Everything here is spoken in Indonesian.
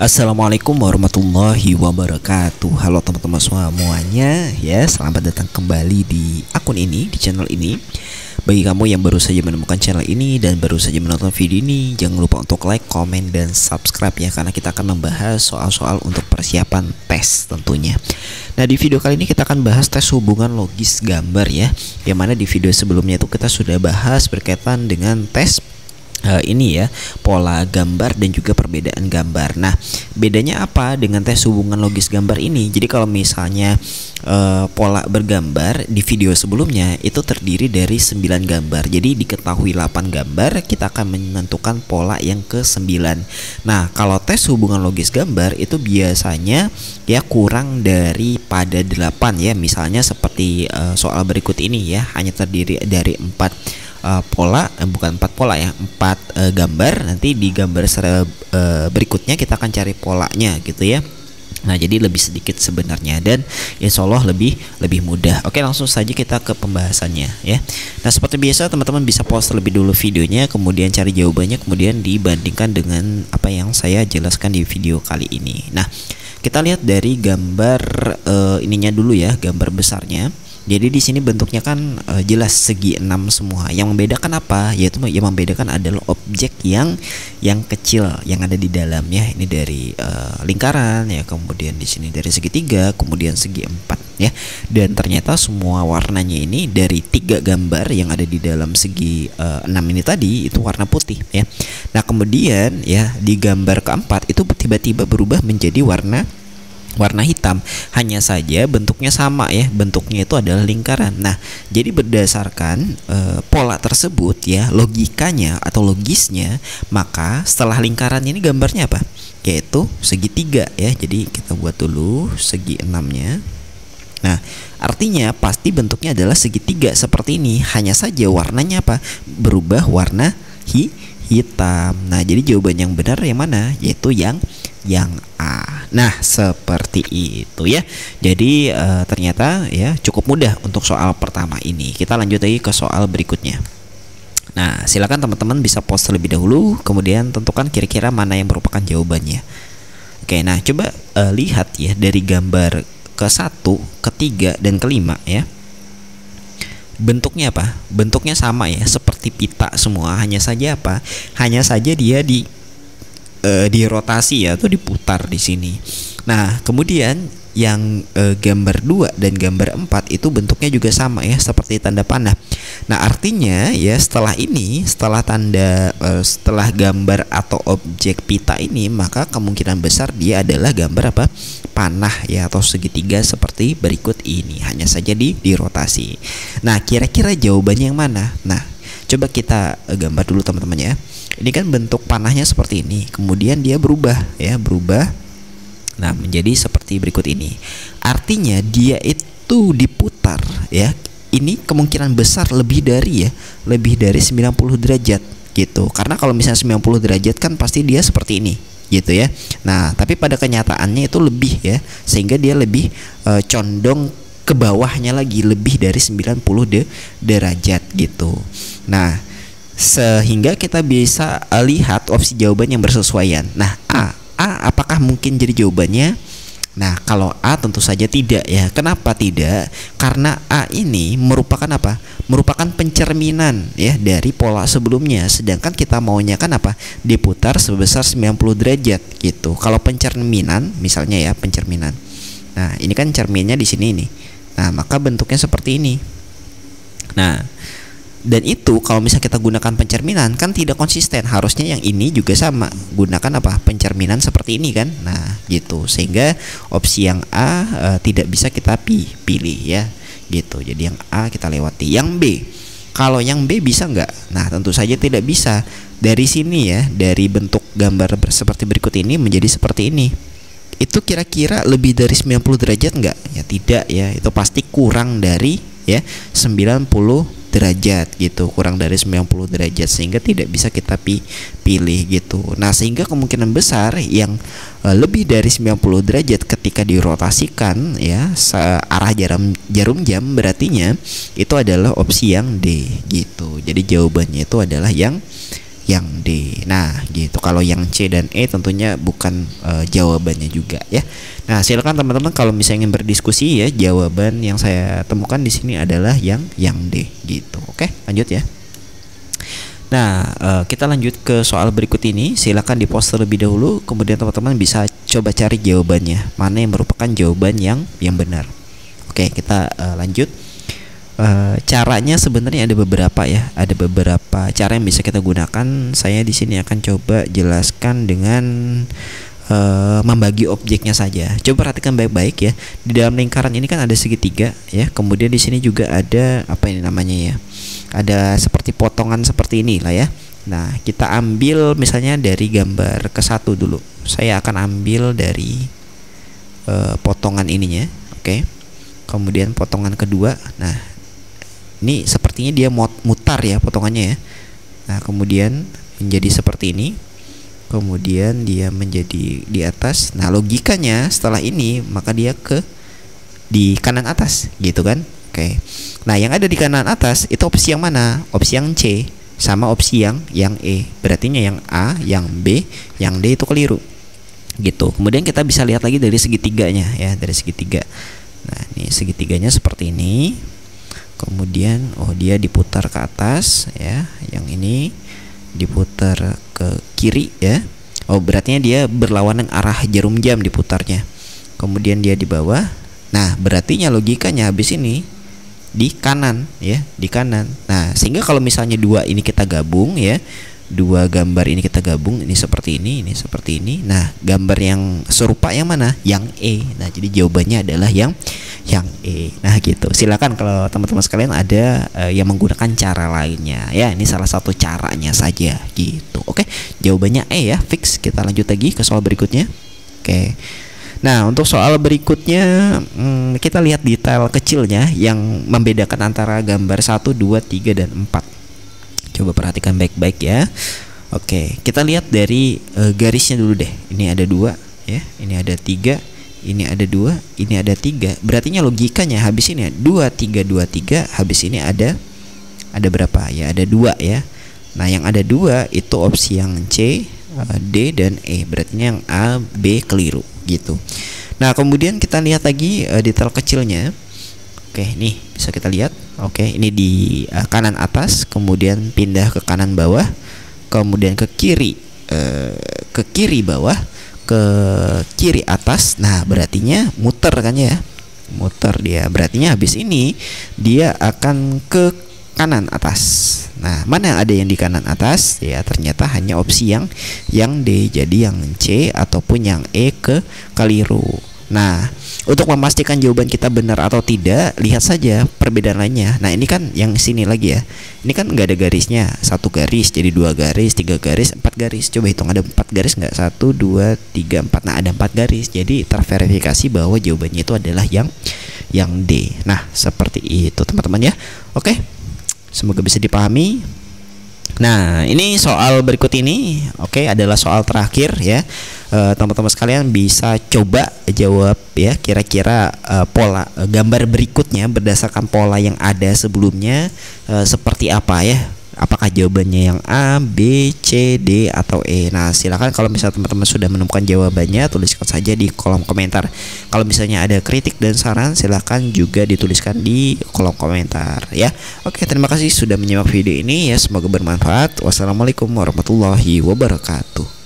Assalamualaikum warahmatullahi wabarakatuh. Halo teman-teman semuanya ya, selamat datang kembali di akun ini, di channel ini. Bagi kamu yang baru saja menemukan channel ini dan baru saja menonton video ini, jangan lupa untuk like, komen, dan subscribe ya, karena kita akan membahas soal-soal untuk persiapan tes tentunya. Nah, di video kali ini kita akan bahas tes hubungan logis gambar ya, yang mana di video sebelumnya itu kita sudah bahas berkaitan dengan tes ini ya, pola gambar dan juga perbedaan gambar. Nah, bedanya apa dengan tes hubungan logis gambar ini? Jadi kalau misalnya pola bergambar di video sebelumnya itu terdiri dari 9 gambar. Jadi diketahui 8 gambar, kita akan menentukan pola yang ke-9. Nah, kalau tes hubungan logis gambar itu biasanya ya kurang daripada 8 ya. Misalnya seperti soal berikut ini ya, hanya terdiri dari 4 pola, bukan 4 pola ya, 4 gambar. Nanti di gambar berikutnya kita akan cari polanya gitu ya. Nah, jadi lebih sedikit sebenarnya dan insya Allah lebih mudah. Oke, langsung saja kita ke pembahasannya ya. Nah, seperti biasa teman-teman bisa pause terlebih dulu videonya, kemudian cari jawabannya, kemudian dibandingkan dengan apa yang saya jelaskan di video kali ini. Nah, kita lihat dari gambar ininya dulu ya, gambar besarnya. Jadi di sini bentuknya kan jelas segi 6 semua. Yang membedakan apa? Yaitu yang membedakan adalah objek yang kecil yang ada di dalam ya. Ini dari lingkaran ya, kemudian di sini dari segitiga, kemudian segi 4 ya. Dan ternyata semua warnanya ini dari 3 gambar yang ada di dalam segi 6 ini tadi itu warna putih ya. Nah, kemudian ya di gambar keempat itu tiba-tiba berubah menjadi warna hitam, hanya saja bentuknya sama ya, bentuknya itu adalah lingkaran. Nah, jadi berdasarkan pola tersebut ya, logikanya atau logisnya, maka setelah lingkaran ini gambarnya apa? Yaitu segitiga ya. Jadi kita buat dulu segi 6-nya. Nah, artinya pasti bentuknya adalah segitiga seperti ini, hanya saja warnanya apa? Berubah warna hitam. Nah, jadi jawaban yang benar yang mana? Yaitu yang A. Nah, seperti itu ya. Jadi ternyata ya cukup mudah untuk soal pertama ini. Kita lanjut lagi ke soal berikutnya. Nah, silakan teman-teman bisa pause terlebih dahulu, kemudian tentukan kira-kira mana yang merupakan jawabannya. Oke, nah coba lihat ya dari gambar ke-1, ke-3, dan ke-5 ya. Bentuknya apa? Bentuknya sama ya, seperti pita semua, hanya saja apa? Hanya saja dia dirotasi ya, atau diputar di sini. Nah, kemudian yang gambar 2 dan gambar 4 itu bentuknya juga sama ya, seperti tanda panah. Nah, artinya ya setelah ini, setelah gambar atau objek pita ini, maka kemungkinan besar dia adalah gambar apa? Panah ya, atau segitiga seperti berikut ini, hanya saja dirotasi. Nah, kira-kira jawabannya yang mana? Nah, coba kita gambar dulu teman-teman ya. Ini kan bentuk panahnya seperti ini, kemudian dia berubah ya, nah menjadi seperti berikut ini. Artinya dia itu diputar ya. Ini kemungkinan besar lebih dari 90 derajat gitu. Karena kalau misalnya 90 derajat kan pasti dia seperti ini gitu ya. Nah, tapi pada kenyataannya itu lebih ya, sehingga dia lebih condong ke bawahnya lagi, lebih dari 90 derajat gitu. Nah, sehingga kita bisa lihat opsi jawaban yang bersesuaian. Nah, A apakah mungkin jadi jawabannya? Nah, kalau A tentu saja tidak ya. Kenapa tidak? Karena A ini merupakan apa? Merupakan pencerminan ya dari pola sebelumnya. Sedangkan kita maunya kan apa? Diputar sebesar 90 derajat gitu. Kalau pencerminan misalnya ya, pencerminan. Nah, ini kan cerminnya di sini nih. Nah, maka bentuknya seperti ini. Nah, dan itu kalau misalnya kita gunakan pencerminan kan tidak konsisten. Harusnya yang ini juga sama, gunakan apa? Pencerminan seperti ini kan. Nah, gitu. Sehingga opsi yang A tidak bisa kita pilih ya, gitu. Jadi yang A kita lewati. Yang B, kalau yang B bisa nggak? Nah, tentu saja tidak bisa. Dari sini ya, dari bentuk gambar seperti berikut ini menjadi seperti ini. Itu kira-kira lebih dari 90 derajat nggak? Ya tidak ya. Itu pasti kurang dari ya 90 derajat gitu, kurang dari 90 derajat, sehingga tidak bisa kita pilih gitu. Nah, sehingga kemungkinan besar yang lebih dari 90 derajat ketika dirotasikan ya searah jarum jam, berartinya itu adalah opsi yang D gitu. Jadi jawabannya itu adalah yang yang D. Nah, gitu. Kalau yang C dan E tentunya bukan jawabannya juga ya. Nah, silakan teman-teman kalau misalnya ingin berdiskusi ya, jawaban yang saya temukan di sini adalah yang D gitu. Oke, lanjut ya. Nah, kita lanjut ke soal berikut ini. Silakan di-post terlebih dahulu, kemudian teman-teman bisa coba cari jawabannya, mana yang merupakan jawaban yang benar. Oke, kita lanjut. Caranya sebenarnya ada beberapa ya, ada beberapa cara yang bisa kita gunakan. Saya di sini akan coba jelaskan dengan membagi objeknya saja. Coba perhatikan baik-baik ya. Di dalam lingkaran ini kan ada segitiga ya. Kemudian di sini juga ada apa ini namanya ya? Ada seperti potongan seperti ini lah ya. Nah, kita ambil misalnya dari gambar ke-1 dulu. Saya akan ambil dari potongan ininya, oke. Kemudian potongan kedua. Nah, ini sepertinya dia mutar ya potongannya ya. Nah, kemudian menjadi seperti ini. Kemudian dia menjadi di atas. Nah, logikanya setelah ini maka dia di kanan atas, gitu kan? Oke. Nah, yang ada di kanan atas itu opsi yang mana? Opsi yang C sama opsi yang E. Berarti yang A, yang B, yang D itu keliru. Gitu. Kemudian kita bisa lihat lagi dari segitiganya ya, dari segitiga. Nah, ini segitiganya seperti ini. Kemudian dia diputar ke atas ya. Yang ini diputar ke kiri ya. Berarti dia berlawanan arah jarum jam diputarnya. Kemudian dia di bawah. Nah, berarti logikanya habis ini di kanan ya, di kanan. Nah, sehingga kalau misalnya dua ini kita gabung ya, dua gambar ini kita gabung, ini seperti ini seperti ini. Nah, gambar yang serupa yang mana? Yang E. Nah, jadi jawabannya adalah yang E. Nah, gitu. Silakan kalau teman-teman sekalian ada yang menggunakan cara lainnya ya. Ini salah satu caranya saja gitu. Oke, jawabannya E ya, fix. Kita lanjut lagi ke soal berikutnya. Oke. Nah, untuk soal berikutnya kita lihat detail kecilnya yang membedakan antara gambar 1, 2, 3 dan 4. Coba perhatikan baik-baik ya. Oke, kita lihat dari garisnya dulu deh. Ini ada 2 ya, ini ada 3, ini ada 2, ini ada 3. Berarti logikanya habis ini 2, 3, 2, 3. Habis ini ada berapa ya? Ada 2 ya. Nah, yang ada 2 itu opsi yang C, D dan E. Berarti yang A, B keliru gitu. Nah, kemudian kita lihat lagi detail kecilnya. Oke, nih bisa kita lihat. Oke, ini di kanan atas, kemudian pindah ke kanan bawah, kemudian ke kiri bawah, ke kiri atas. Nah, berartinya muter kan ya, muter dia. Berartinya habis ini dia akan ke kanan atas. Nah, mana yang ada yang di kanan atas? Ya, ternyata hanya opsi yang D. Jadi yang C ataupun yang E keliru. Nah, untuk memastikan jawaban kita benar atau tidak, lihat saja perbedaan lainnya. Nah, ini kan yang sini lagi ya. Ini kan nggak ada garisnya. 1 garis jadi 2 garis, 3 garis, 4 garis. Coba hitung ada 4 garis nggak? 1, 2, 3, 4. Nah, ada 4 garis. Jadi terverifikasi bahwa jawabannya itu adalah yang D. Nah, seperti itu teman-teman ya. Oke. Semoga bisa dipahami. Nah, ini soal berikut ini adalah soal terakhir ya. Teman-teman sekalian bisa coba jawab ya, kira-kira pola gambar berikutnya berdasarkan pola yang ada sebelumnya seperti apa ya. Apakah jawabannya yang A, B, C, D atau E? Nah, silakan kalau misalnya teman-teman sudah menemukan jawabannya, tuliskan saja di kolom komentar. Kalau misalnya ada kritik dan saran, silakan juga dituliskan di kolom komentar ya. Oke, terima kasih sudah menyimak video ini ya. Semoga bermanfaat. Wassalamualaikum warahmatullahi wabarakatuh.